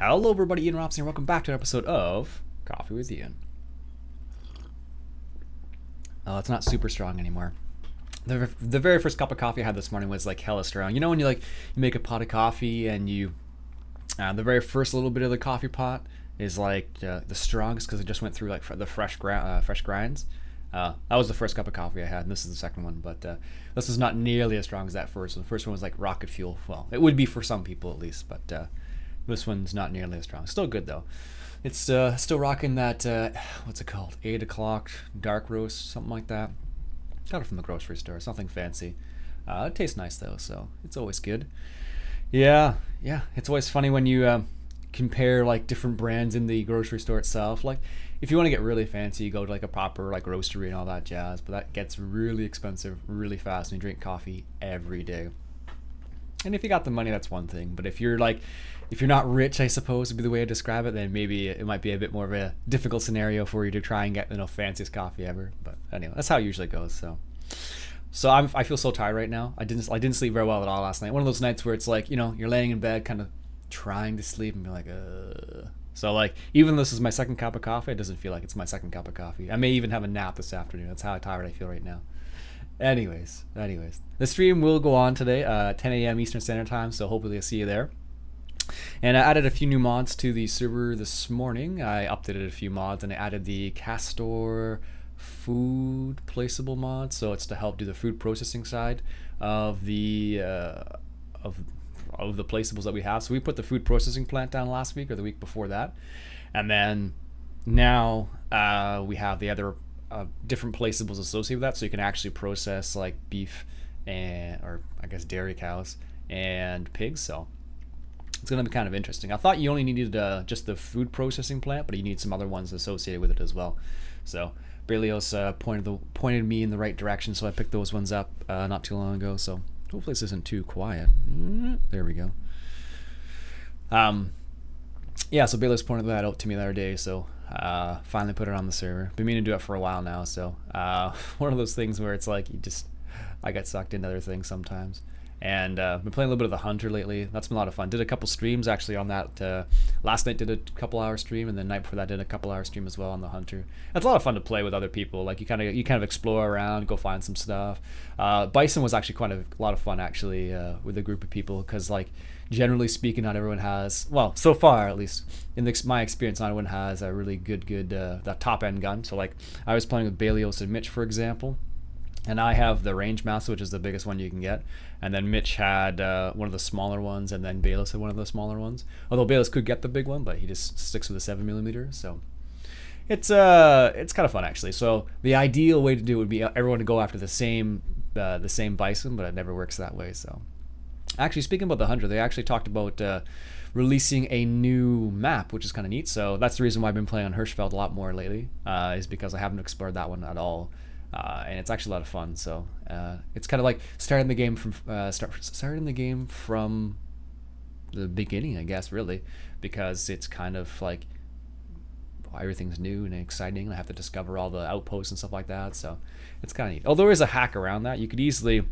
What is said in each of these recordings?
Hello everybody, Ian Robson here. Welcome back to an episode of Coffee with Ian. It's not super strong anymore. The very first cup of coffee I had this morning was like hella strong. You know when you make a pot of coffee and you the very first little bit of the coffee pot is like the strongest because it just went through like the fresh grinds. That was the first cup of coffee I had, and this is the second one. But this is not nearly as strong as that first one. The first one was like rocket fuel. Well, it would be for some people at least, but this one's not nearly as strong. Still good though. It's still rocking that what's it called? 8 o'clock dark roast, something like that. Got it from the grocery store. It's nothing fancy. It tastes nice though, so it's always good. Yeah. It's always funny when you compare like different brands in the grocery store itself. Like if you want to get really fancy, you go to like a proper like roastery and all that jazz. But that gets really expensive really fast when you drink coffee every day. And if you got the money, that's one thing. But if you're not rich, I suppose would be the way to describe it, then maybe it might be a bit more of a difficult scenario for you to try and get the fanciest coffee ever. But anyway, that's how it usually goes. So I feel so tired right now. I didn't sleep very well at all last night. One of those nights where it's like, you're laying in bed kind of trying to sleep and be like, So like, even though this is my second cup of coffee, it doesn't feel like it's my second cup of coffee. I may even have a nap this afternoon. That's how tired I feel right now. Anyways, the stream will go on today, 10 a.m. Eastern Standard Time, so hopefully I'll see you there. And I added a few new mods to the server this morning. I updated a few mods, and I added the Castor food placeable mod, so it's to help do the food processing side of the placeables that we have. So we put the food processing plant down last week or the week before that, and then now we have the other different placeables associated with that, so you can actually process like beef or I guess dairy cows and pigs. So it's going to be kind of interesting. I thought you only needed just the food processing plant, but you need some other ones associated with it as well. So Berlioz pointed me in the right direction, so I picked those ones up not too long ago. So hopefully this isn't too quiet. There we go. Yeah, so Berlioz pointed that out to me the other day, so finally put it on the server. Been meaning to do it for a while now, so one of those things where it's like I get sucked into other things sometimes. And been playing a little bit of the Hunter lately. That's been a lot of fun. Did a couple streams actually on that. Last night did a couple hour stream, and the night before that did a couple hour stream as well on the Hunter. It's a lot of fun to play with other people. Like you kind of explore around, go find some stuff. Bison was actually quite a lot of fun actually with a group of people, because like generally speaking, not everyone has. Well, so far at least in my experience, not everyone has a really good that top end gun. So like I was playing with Berlioz and Mitch, for example. And I have the range master, which is the biggest one you can get. And then Mitch had one of the smaller ones, and then Bayless had one of the smaller ones. Although Bayless could get the big one, but he just sticks with the 7mm. So it's kind of fun actually. So the ideal way to do it would be everyone to go after the same bison, but it never works that way. So actually, speaking about the Hunter, they actually talked about releasing a new map, which is kind of neat. So that's the reason why I've been playing on Hirschfeld a lot more lately, is because I haven't explored that one at all. And it's actually a lot of fun. So it's kind of like starting the game from the beginning, I guess, really, because it's kind of like everything's new and exciting. I have to discover all the outposts and stuff like that. So it's kind of neat. Although there is a hack around that. You could easily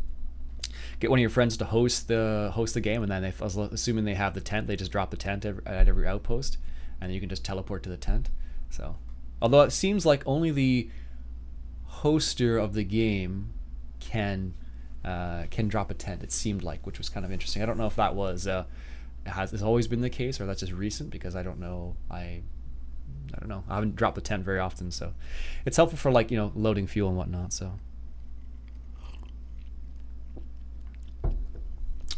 get one of your friends to host the game, and then assuming they have the tent, they just drop the tent at every outpost, and you can just teleport to the tent. So although it seems like only the hoster of the game can drop a tent, it seemed like, which was kind of interesting. I don't know if that was has always been the case, or that's just recent, because I don't know. I don't know. I haven't dropped the tent very often, so it's helpful for like loading fuel and whatnot. So,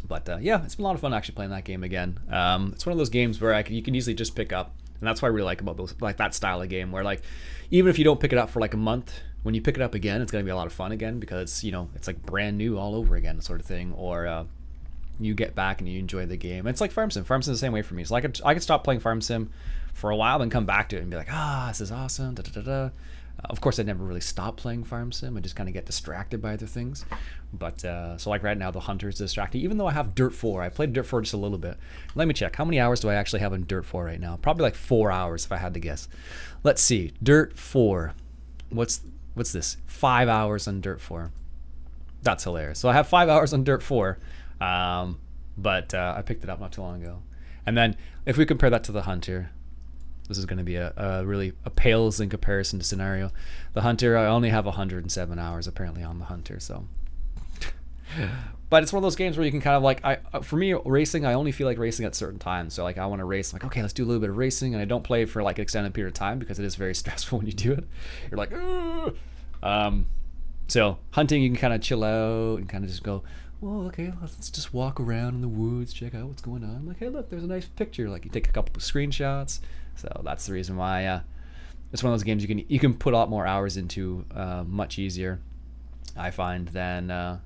but yeah, it's been a lot of fun actually playing that game again. It's one of those games where you can easily just pick up, and that's what I really like about those, like that style of game, where like even if you don't pick it up for like a month, when you pick it up again, it's going to be a lot of fun again, because it's like brand new all over again, sort of thing. Or you get back and you enjoy the game. It's like Farm Sim. Farm Sim is the same way for me. So I could stop playing Farm Sim for a while, then come back to it and be like, this is awesome. Da, da, da, da. Of course, I never really stop playing Farm Sim. I just kind of get distracted by other things. But so like right now, the Hunter is distracting. Even though I have Dirt 4, I played Dirt 4 just a little bit. Let me check. How many hours do I actually have in Dirt 4 right now? Probably like 4 hours if I had to guess. Let's see. Dirt 4. What's this? 5 hours on Dirt 4. That's hilarious. So I have 5 hours on Dirt 4, but I picked it up not too long ago. And then if we compare that to the Hunter, this is going to be a really pales in comparison to scenario. The Hunter, I only have 107 hours apparently on the Hunter, so. But it's one of those games where you can kind of like, for me, racing, I only feel like racing at certain times. So like I want to race, I'm like, okay, let's do a little bit of racing, and I don't play for like an extended period of time because it is very stressful when you do it. You're like, so hunting, you can kind of chill out and kind of just go, well, okay, let's just walk around in the woods, check out what's going on. I'm like, hey, look, there's a nice picture. Like you take a couple of screenshots. So that's the reason why it's one of those games you can put a lot more hours into, much easier, I find, than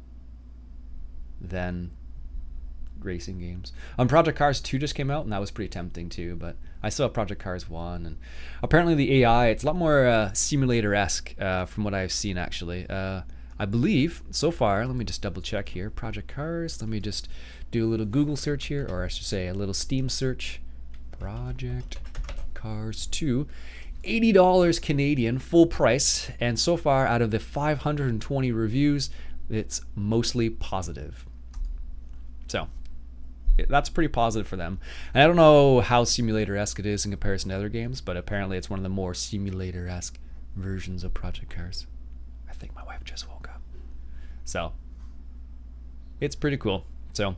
racing games. Project Cars 2 just came out, and that was pretty tempting too, but I still have Project Cars 1, and apparently the AI, it's a lot more simulator-esque from what I've seen actually. I believe so far, let me just double check here, Project Cars, let me just do a little Google search here, or I should say a little Steam search. Project Cars 2, $80 Canadian, full price, and so far out of the 520 reviews, it's mostly positive. So that's pretty positive for them. And I don't know how simulator-esque it is in comparison to other games, but apparently it's one of the more simulator-esque versions of Project Cars. I think my wife just woke up. So it's pretty cool. So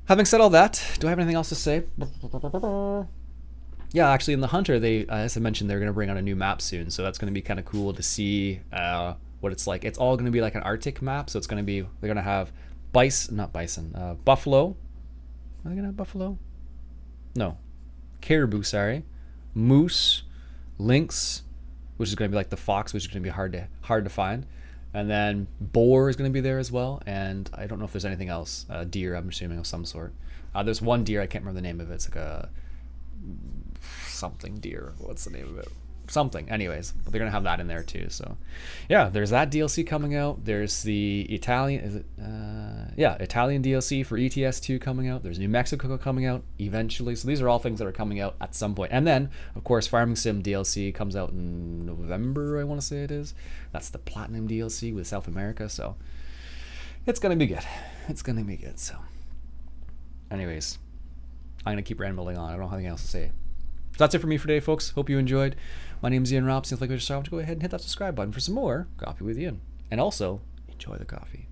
having said all that, do I have anything else to say? Yeah, actually in the Hunter, they, as I mentioned, they're going to bring out a new map soon. So that's going to be kind of cool to see what it's like. It's all going to be like an Arctic map. So it's going to be, they're going to have buffalo. Are they going to have buffalo? No. Caribou, sorry. Moose, lynx, which is going to be like the fox, which is going to be hard to find. And then boar is going to be there as well. And I don't know if there's anything else. Deer, I'm assuming, of some sort. There's one deer, I can't remember the name of it. It's like a something deer. What's the name of it? Something. Anyways, but they're going to have that in there too. So yeah, there's that DLC coming out. There's the Italian, is it? Yeah, Italian DLC for ETS 2 coming out. There's New Mexico coming out eventually. So these are all things that are coming out at some point. And then, of course, Farming Sim DLC comes out in November, I want to say it is. That's the Platinum DLC with South America. So it's going to be good. It's going to be good. So anyways, I'm going to keep rambling on. I don't have anything else to say. So that's it for me for today, folks. Hope you enjoyed. My name is Iain Robson. If you like what you saw, go ahead and hit that subscribe button for some more Coffee with Iain. And also, enjoy the coffee.